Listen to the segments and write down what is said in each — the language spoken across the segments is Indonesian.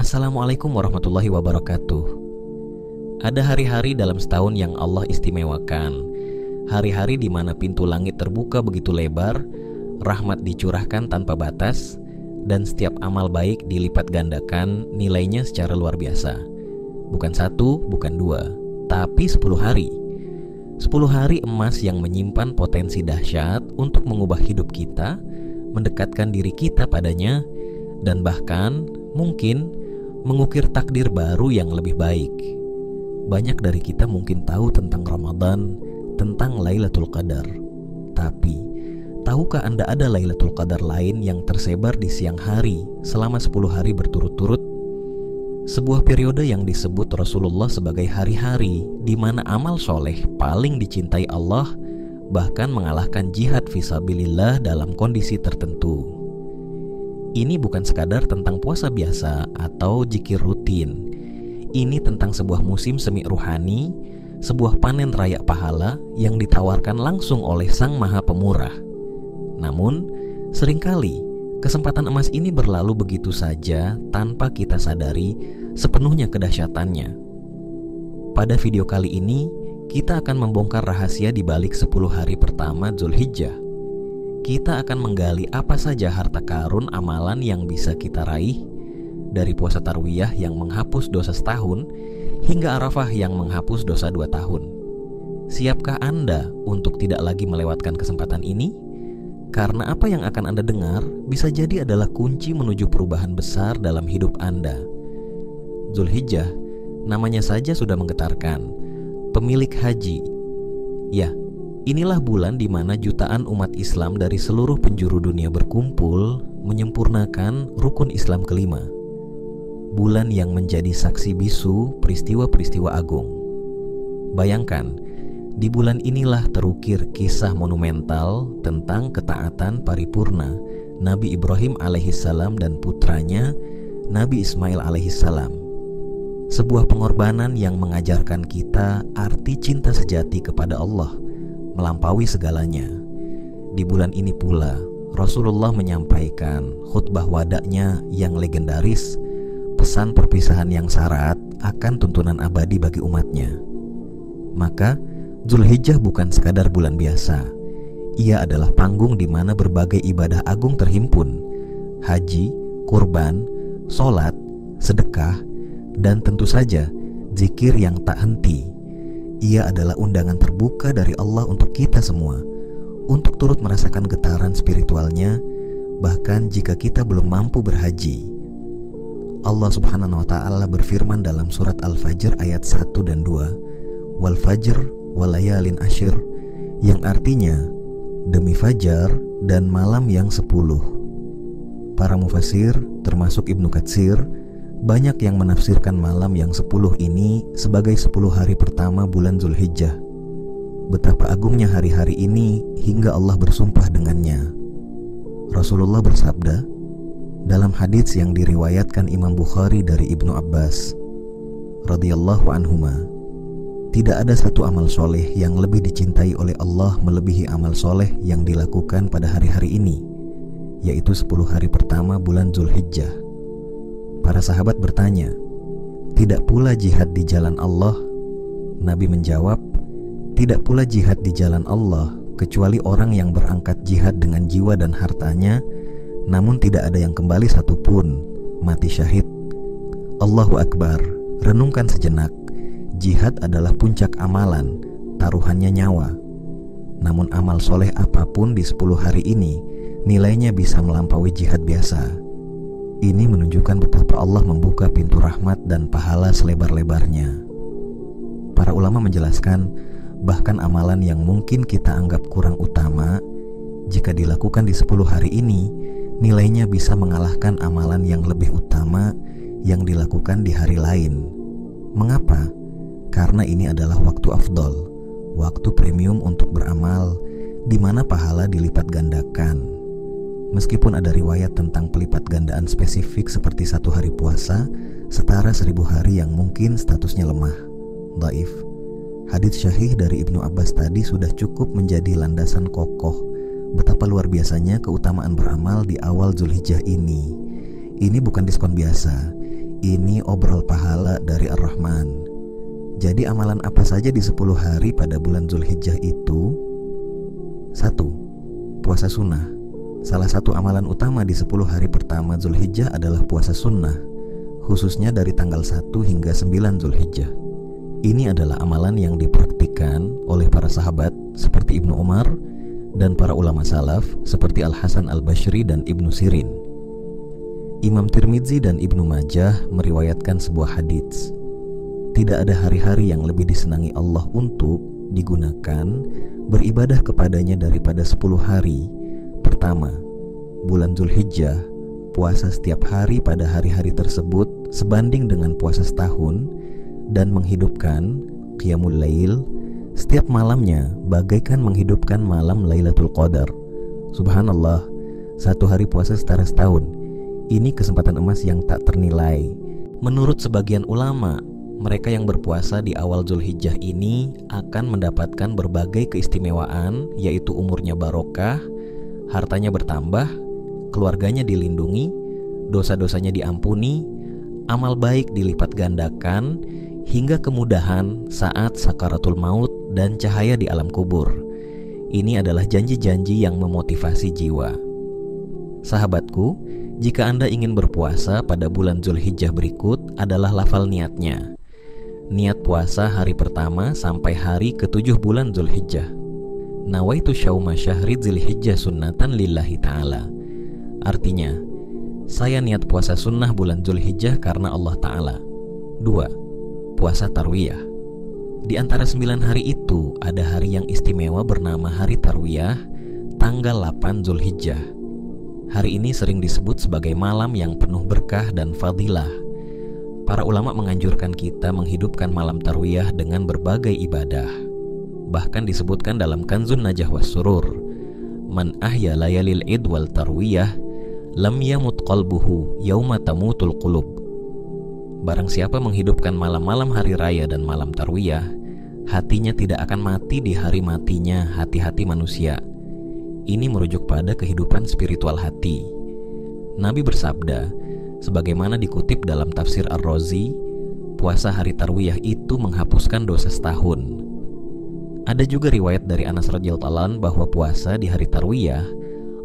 Assalamualaikum warahmatullahi wabarakatuh. Ada hari-hari dalam setahun yang Allah istimewakan. Hari-hari di mana pintu langit terbuka begitu lebar, rahmat dicurahkan tanpa batas, dan setiap amal baik dilipat gandakan nilainya secara luar biasa. Bukan satu, bukan dua, tapi 10 hari. 10 hari emas yang menyimpan potensi dahsyat untuk mengubah hidup kita, mendekatkan diri kita padanya, dan bahkan mungkin mengukir takdir baru yang lebih baik. Banyak dari kita mungkin tahu tentang Ramadan, tentang Lailatul Qadar. Tapi, tahukah Anda ada Lailatul Qadar lain yang tersebar di siang hari selama 10 hari berturut-turut? Sebuah periode yang disebut Rasulullah sebagai hari-hari di mana amal soleh paling dicintai Allah, bahkan mengalahkan jihad fisabilillah dalam kondisi tertentu. Ini bukan sekadar tentang puasa biasa atau zikir rutin. Ini tentang sebuah musim semi ruhani, sebuah panen raya pahala yang ditawarkan langsung oleh Sang Maha Pemurah. Namun, seringkali kesempatan emas ini berlalu begitu saja tanpa kita sadari sepenuhnya kedahsyatannya. Pada video kali ini, kita akan membongkar rahasia di balik 10 hari pertama Zulhijjah. Kita akan menggali apa saja harta karun amalan yang bisa kita raih, dari puasa tarwiyah yang menghapus dosa setahun hingga Arafah yang menghapus dosa 2 tahun. Siapkah Anda untuk tidak lagi melewatkan kesempatan ini? Karena apa yang akan Anda dengar bisa jadi adalah kunci menuju perubahan besar dalam hidup Anda. Zulhijjah, namanya saja sudah menggetarkan. Pemilik haji. Ya, inilah bulan di mana jutaan umat Islam dari seluruh penjuru dunia berkumpul menyempurnakan rukun Islam kelima. Bulan yang menjadi saksi bisu peristiwa-peristiwa agung. Bayangkan, di bulan inilah terukir kisah monumental tentang ketaatan paripurna Nabi Ibrahim alaihissalam dan putranya Nabi Ismail alaihissalam. Sebuah pengorbanan yang mengajarkan kita arti cinta sejati kepada Allah melampaui segalanya. Di bulan ini pula Rasulullah menyampaikan khutbah wadaknya yang legendaris, pesan perpisahan yang syarat akan tuntunan abadi bagi umatnya. Maka Zulhijjah bukan sekadar bulan biasa. Ia adalah panggung di mana berbagai ibadah agung terhimpun. Haji, kurban, sholat, sedekah, dan tentu saja zikir yang tak henti. Ia adalah undangan terbuka dari Allah untuk kita semua, untuk turut merasakan getaran spiritualnya, bahkan jika kita belum mampu berhaji. Allah subhanahu wa ta'ala berfirman dalam surat Al-Fajr ayat 1 dan 2, Wal fajr walayalin ashir, yang artinya demi fajar dan malam yang 10. Para mufasir termasuk Ibnu Katsir banyak yang menafsirkan malam yang 10 ini sebagai 10 hari pertama bulan Zulhijjah. Betapa agungnya hari-hari ini hingga Allah bersumpah dengannya. Rasulullah bersabda dalam hadits yang diriwayatkan Imam Bukhari dari Ibnu Abbas radhiyallahu anhuma, tidak ada satu amal soleh yang lebih dicintai oleh Allah melebihi amal soleh yang dilakukan pada hari-hari ini, yaitu 10 hari pertama bulan Zulhijjah. Para sahabat bertanya, tidak pula jihad di jalan Allah? Nabi menjawab, tidak pula jihad di jalan Allah kecuali orang yang berangkat jihad dengan jiwa dan hartanya, namun tidak ada yang kembali satupun, mati syahid. Allahu Akbar, renungkan sejenak. Jihad adalah puncak amalan, taruhannya nyawa. Namun amal soleh apapun di 10 hari ini nilainya bisa melampaui jihad biasa. Ini menunjukkan betapa Allah membuka pintu rahmat dan pahala selebar-lebarnya. Para ulama menjelaskan, bahkan amalan yang mungkin kita anggap kurang utama, jika dilakukan di 10 hari ini, nilainya bisa mengalahkan amalan yang lebih utama yang dilakukan di hari lain. Mengapa? Karena ini adalah waktu afdol, waktu premium untuk beramal, di mana pahala dilipat gandakan. Meskipun ada riwayat tentang pelipat gandaan spesifik seperti 1 hari puasa setara 1000 hari yang mungkin statusnya lemah, dhaif. Hadits syahih dari Ibnu Abbas tadi sudah cukup menjadi landasan kokoh betapa luar biasanya keutamaan beramal di awal Zulhijjah ini. Ini bukan diskon biasa. Ini obrol pahala dari Ar-Rahman. Jadi amalan apa saja di 10 hari pada bulan Zulhijjah itu? 1. Puasa sunnah. Salah satu amalan utama di 10 hari pertama Zulhijjah adalah puasa sunnah, khususnya dari tanggal 1 hingga 9 Zulhijjah. Ini adalah amalan yang dipraktikkan oleh para sahabat seperti Ibnu Umar dan para ulama salaf seperti Al-Hasan Al-Bashri dan Ibnu Sirin. Imam Tirmidzi dan Ibnu Majah meriwayatkan sebuah hadits. Tidak ada hari-hari yang lebih disenangi Allah untuk digunakan beribadah kepadanya daripada 10 hari. Pertama, bulan Zulhijjah, puasa setiap hari pada hari-hari tersebut sebanding dengan puasa setahun, dan menghidupkan Qiyamul Lail setiap malamnya bagaikan menghidupkan malam Lailatul Qadar. Subhanallah, 1 hari puasa setara setahun. Ini kesempatan emas yang tak ternilai. Menurut sebagian ulama, mereka yang berpuasa di awal Zulhijjah ini akan mendapatkan berbagai keistimewaan, yaitu umurnya barokah, hartanya bertambah, keluarganya dilindungi, dosa-dosanya diampuni, amal baik dilipat gandakan, hingga kemudahan saat sakaratul maut dan cahaya di alam kubur. Ini adalah janji-janji yang memotivasi jiwa. Sahabatku, jika Anda ingin berpuasa pada bulan Zulhijjah berikut adalah lafal niatnya. Niat puasa hari pertama sampai hari ke-7 bulan Zulhijjah. Nawaitu syauma syahri Zulhijjah sunnatan lillahi ta'ala. Artinya, saya niat puasa sunnah bulan Zulhijjah karena Allah Ta'ala. 2. Puasa Tarwiyah. Di antara 9 hari itu ada hari yang istimewa bernama Hari Tarwiyah, tanggal 8 Zulhijjah. Hari ini sering disebut sebagai malam yang penuh berkah dan fadilah. Para ulama menganjurkan kita menghidupkan malam Tarwiyah dengan berbagai ibadah. Bahkan disebutkan dalam Kanzun Najah was Surur, man ahya layalil id wal tarwiyah lam yamut qalbuhu yauma tamutul qulub. Barang siapa menghidupkan malam-malam hari raya dan malam tarwiyah, hatinya tidak akan mati di hari matinya hati-hati manusia. Ini merujuk pada kehidupan spiritual hati. Nabi bersabda, sebagaimana dikutip dalam tafsir Ar-Razi, puasa hari tarwiyah itu menghapuskan dosa setahun. Ada juga riwayat dari Anas radhiyallahu anhu bahwa puasa di hari Tarwiyah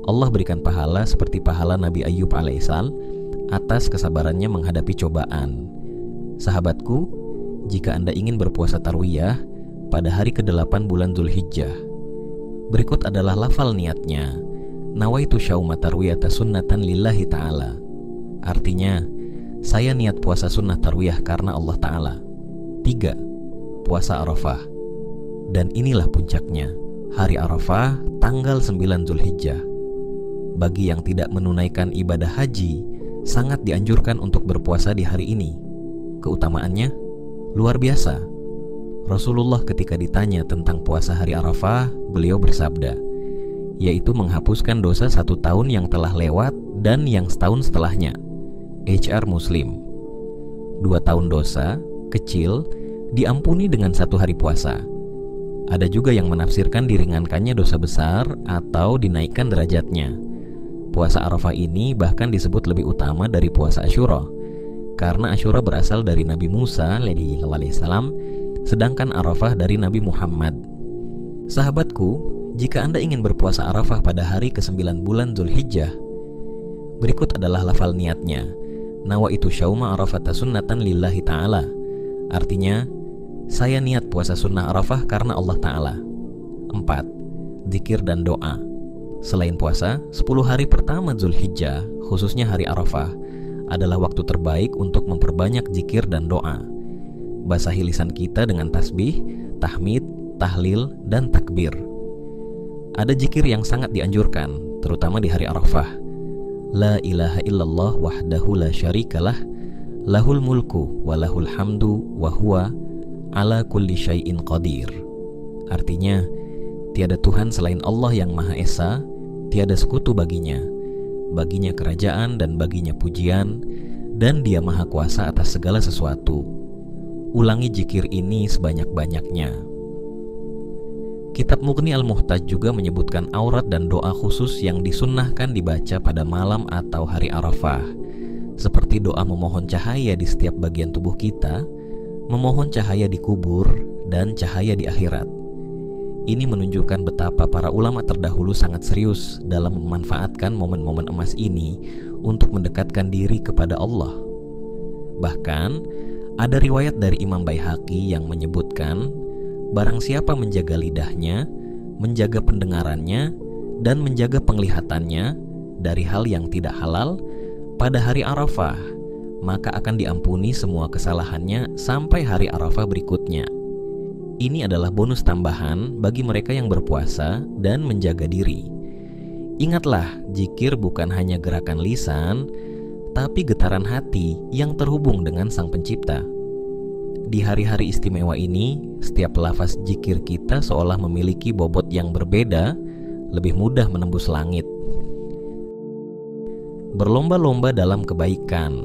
Allah berikan pahala seperti pahala Nabi Ayyub alaihissalam atas kesabarannya menghadapi cobaan. Sahabatku, jika Anda ingin berpuasa Tarwiyah pada hari ke-8 bulan Zulhijjah, berikut adalah lafal niatnya. Nawaitu syauma tarwiyata sunnatan lillahi ta'ala. Artinya, saya niat puasa sunnah Tarwiyah karena Allah Ta'ala. 3. Puasa Arafah. Dan inilah puncaknya, hari Arafah tanggal 9 Zulhijjah. Bagi yang tidak menunaikan ibadah haji, sangat dianjurkan untuk berpuasa di hari ini. Keutamaannya luar biasa. Rasulullah ketika ditanya tentang puasa hari Arafah, beliau bersabda, yaitu menghapuskan dosa 1 tahun yang telah lewat dan yang setahun setelahnya. HR Muslim. 2 tahun dosa kecil diampuni dengan 1 hari puasa. Ada juga yang menafsirkan diringankannya dosa besar atau dinaikkan derajatnya. Puasa Arafah ini bahkan disebut lebih utama dari puasa Asyura, karena Asyura berasal dari Nabi Musa alaihissalam, sedangkan Arafah dari Nabi Muhammad. Sahabatku, jika Anda ingin berpuasa Arafah pada hari ke-9 bulan Zulhijjah, berikut adalah lafal niatnya. Nawaitu syauma arafata sunnatan lillahi ta'ala. Artinya, saya niat puasa sunnah Arafah karena Allah Ta'ala. 4. Zikir dan doa. Selain puasa, 10 hari pertama Zulhijjah, khususnya hari Arafah, adalah waktu terbaik untuk memperbanyak zikir dan doa. Basahi lisan kita dengan tasbih, tahmid, tahlil, dan takbir. Ada zikir yang sangat dianjurkan, terutama di hari Arafah. La ilaha illallah wahdahu la syarikalah, lahul mulku wa lahul hamdu wa huwa ala kulli syai'in qadir. Artinya, tiada Tuhan selain Allah yang Maha Esa, tiada sekutu baginya. Baginya kerajaan dan baginya pujian, dan Dia Maha Kuasa atas segala sesuatu. Ulangi zikir ini sebanyak-banyaknya. Kitab Mughni Al-Muhtaj juga menyebutkan aurat dan doa khusus yang disunnahkan dibaca pada malam atau hari Arafah. seperti doa memohon cahaya di setiap bagian tubuh kita, memohon cahaya di kubur, dan cahaya di akhirat. Ini menunjukkan betapa para ulama terdahulu sangat serius dalam memanfaatkan momen-momen emas ini untuk mendekatkan diri kepada Allah. Bahkan, ada riwayat dari Imam Baihaqi yang menyebutkan, barang siapa menjaga lidahnya, menjaga pendengarannya, dan menjaga penglihatannya dari hal yang tidak halal pada hari Arafah, maka akan diampuni semua kesalahannya sampai hari Arafah berikutnya. Ini adalah bonus tambahan bagi mereka yang berpuasa dan menjaga diri. Ingatlah, zikir bukan hanya gerakan lisan, tapi getaran hati yang terhubung dengan Sang Pencipta. Di hari-hari istimewa ini, setiap lafaz zikir kita seolah memiliki bobot yang berbeda, lebih mudah menembus langit. Berlomba-lomba dalam kebaikan.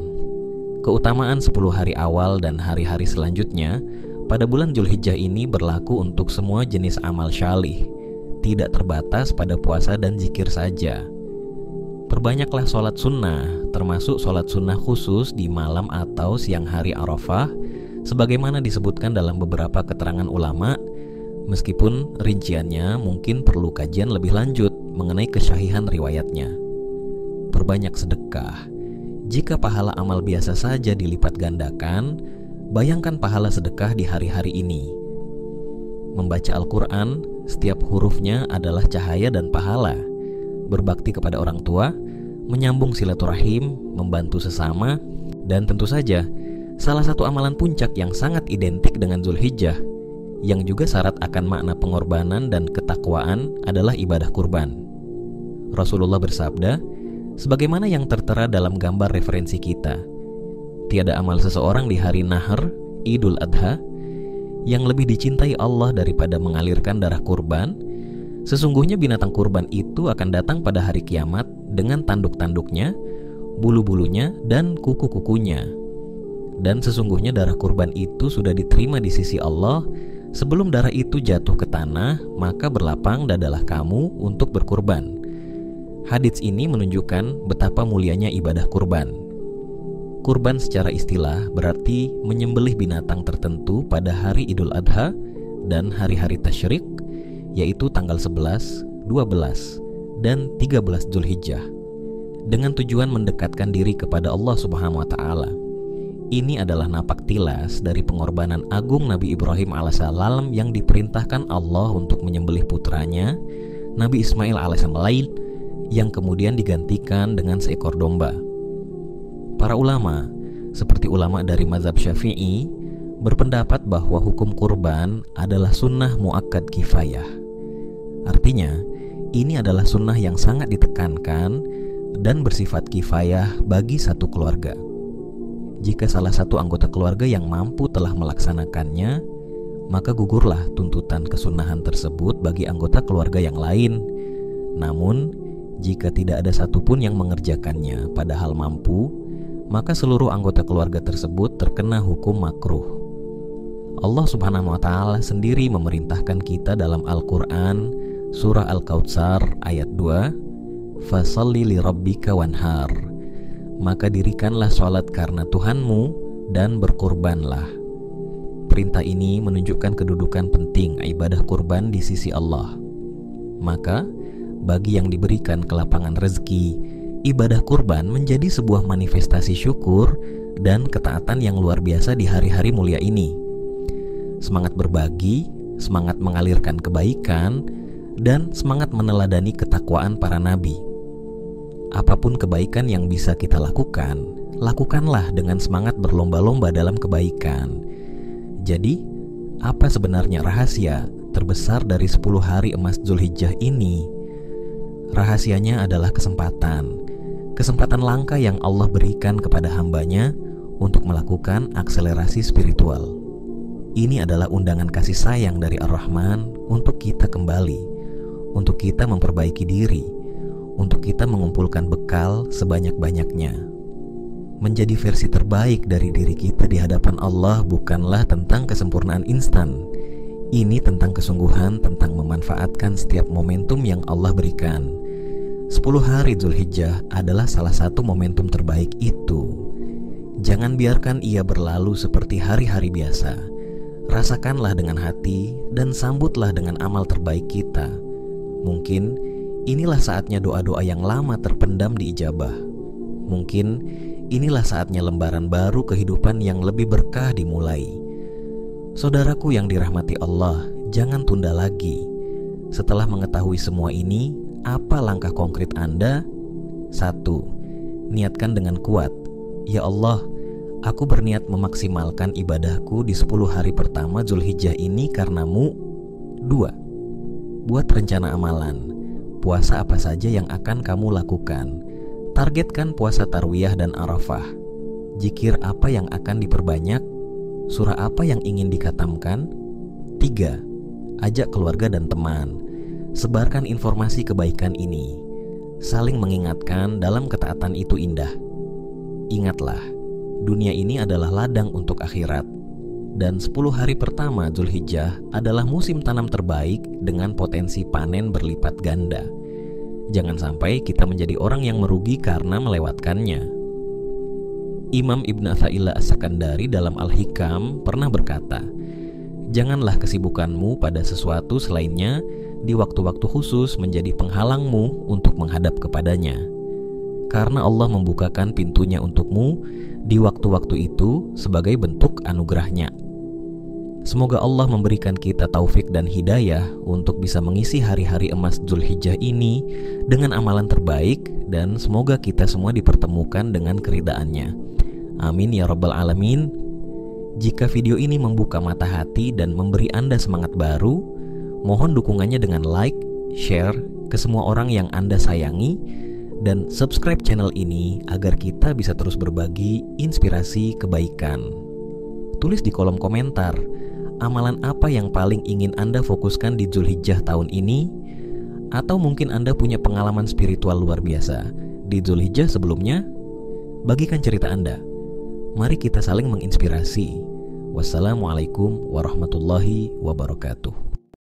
Keutamaan 10 hari awal dan hari-hari selanjutnya pada bulan Dzulhijjah ini berlaku untuk semua jenis amal syalih, tidak terbatas pada puasa dan zikir saja. Perbanyaklah sholat sunnah, termasuk sholat sunnah khusus di malam atau siang hari Arafah, sebagaimana disebutkan dalam beberapa keterangan ulama, meskipun rinciannya mungkin perlu kajian lebih lanjut mengenai kesyahihan riwayatnya. Perbanyak sedekah. Jika pahala amal biasa saja dilipat gandakan, bayangkan pahala sedekah di hari-hari ini. Membaca Al-Quran, setiap hurufnya adalah cahaya dan pahala. Berbakti kepada orang tua, menyambung silaturahim, membantu sesama, dan tentu saja salah satu amalan puncak yang sangat identik dengan Dzulhijjah, yang juga syarat akan makna pengorbanan dan ketakwaan adalah ibadah kurban. Rasulullah bersabda, sebagaimana yang tertera dalam gambar referensi kita, tiada amal seseorang di hari Nahr, Idul Adha, yang lebih dicintai Allah daripada mengalirkan darah kurban. Sesungguhnya binatang kurban itu akan datang pada hari kiamat dengan tanduk-tanduknya, bulu-bulunya, dan kuku-kukunya. Dan sesungguhnya darah kurban itu sudah diterima di sisi Allah. Sebelum darah itu jatuh ke tanah, maka berlapang dadalah kamu untuk berkurban. Hadits ini menunjukkan betapa mulianya ibadah kurban. Kurban secara istilah berarti menyembelih binatang tertentu pada hari Idul Adha dan hari-hari tasyrik, yaitu tanggal 11, 12, dan 13 Dzulhijjah, dengan tujuan mendekatkan diri kepada Allah Subhanahu wa Ta'ala. Ini adalah napak tilas dari pengorbanan agung Nabi Ibrahim alaihissalam yang diperintahkan Allah untuk menyembelih putranya, Nabi Ismail alaihissalam, yang kemudian digantikan dengan seekor domba. Para ulama, seperti ulama dari mazhab Syafi'i, berpendapat bahwa hukum kurban adalah sunnah muakkad kifayah. Artinya, ini adalah sunnah yang sangat ditekankan dan bersifat kifayah bagi satu keluarga. Jika salah satu anggota keluarga yang mampu telah melaksanakannya, maka gugurlah tuntutan kesunahan tersebut bagi anggota keluarga yang lain. Namun, jika tidak ada satupun yang mengerjakannya padahal mampu, maka seluruh anggota keluarga tersebut terkena hukum makruh. Allah Subhanahu wa Ta'ala sendiri memerintahkan kita dalam Al-Quran, surah Al-Kautsar ayat 2, Fasalli li rabbika wanhar, maka dirikanlah sholat karena Tuhanmu dan berkurbanlah. Perintah ini menunjukkan kedudukan penting ibadah kurban di sisi Allah. Maka bagi yang diberikan kelapangan rezeki, ibadah kurban menjadi sebuah manifestasi syukur dan ketaatan yang luar biasa di hari-hari mulia ini. Semangat berbagi, semangat mengalirkan kebaikan, dan semangat meneladani ketakwaan para nabi. Apapun kebaikan yang bisa kita lakukan, lakukanlah dengan semangat berlomba-lomba dalam kebaikan. Jadi, apa sebenarnya rahasia terbesar dari 10 hari emas Dzulhijjah ini? Rahasianya adalah kesempatan langka yang Allah berikan kepada hambanya untuk melakukan akselerasi spiritual. Ini adalah undangan kasih sayang dari Ar-Rahman untuk kita kembali, untuk kita memperbaiki diri, untuk kita mengumpulkan bekal sebanyak-banyaknya. Menjadi versi terbaik dari diri kita di hadapan Allah bukanlah tentang kesempurnaan instan. Ini tentang kesungguhan, tentang memanfaatkan setiap momentum yang Allah berikan. 10 hari Dzulhijjah adalah salah satu momentum terbaik itu. Jangan biarkan ia berlalu seperti hari-hari biasa. Rasakanlah dengan hati dan sambutlah dengan amal terbaik kita. Mungkin inilah saatnya doa-doa yang lama terpendam diijabah. Mungkin inilah saatnya lembaran baru kehidupan yang lebih berkah dimulai. Saudaraku yang dirahmati Allah, jangan tunda lagi. Setelah mengetahui semua ini, apa langkah konkret Anda? 1. Niatkan dengan kuat. Ya Allah, aku berniat memaksimalkan ibadahku di 10 hari pertama Zulhijjah ini karena-Mu. 2. Buat rencana amalan. Puasa apa saja yang akan kamu lakukan. Targetkan puasa Tarwiyah dan Arafah. Zikir apa yang akan diperbanyak? Surah apa yang ingin dikatamkan? 3. Ajak keluarga dan teman. Sebarkan informasi kebaikan ini. Saling mengingatkan dalam ketaatan itu indah. Ingatlah, dunia ini adalah ladang untuk akhirat. Dan 10 hari pertama Zulhijjah adalah musim tanam terbaik dengan potensi panen berlipat ganda. Jangan sampai kita menjadi orang yang merugi karena melewatkannya. Imam Ibn Athaillah As-Sakandari dalam Al-Hikam pernah berkata, janganlah kesibukanmu pada sesuatu selainnya di waktu-waktu khusus menjadi penghalangmu untuk menghadap kepadanya. Karena Allah membukakan pintunya untukmu di waktu-waktu itu sebagai bentuk anugerahnya. Semoga Allah memberikan kita taufik dan hidayah untuk bisa mengisi hari-hari emas Zulhijjah ini dengan amalan terbaik, dan semoga kita semua dipertemukan dengan keridhaannya. Amin ya rabbal alamin. Jika video ini membuka mata hati dan memberi Anda semangat baru, mohon dukungannya dengan like, share ke semua orang yang Anda sayangi, dan subscribe channel ini agar kita bisa terus berbagi inspirasi kebaikan. Tulis di kolom komentar, amalan apa yang paling ingin Anda fokuskan di Zulhijjah tahun ini? Atau mungkin Anda punya pengalaman spiritual luar biasa di Zulhijjah sebelumnya? Bagikan cerita Anda. Mari kita saling menginspirasi. Wassalamualaikum warahmatullahi wabarakatuh.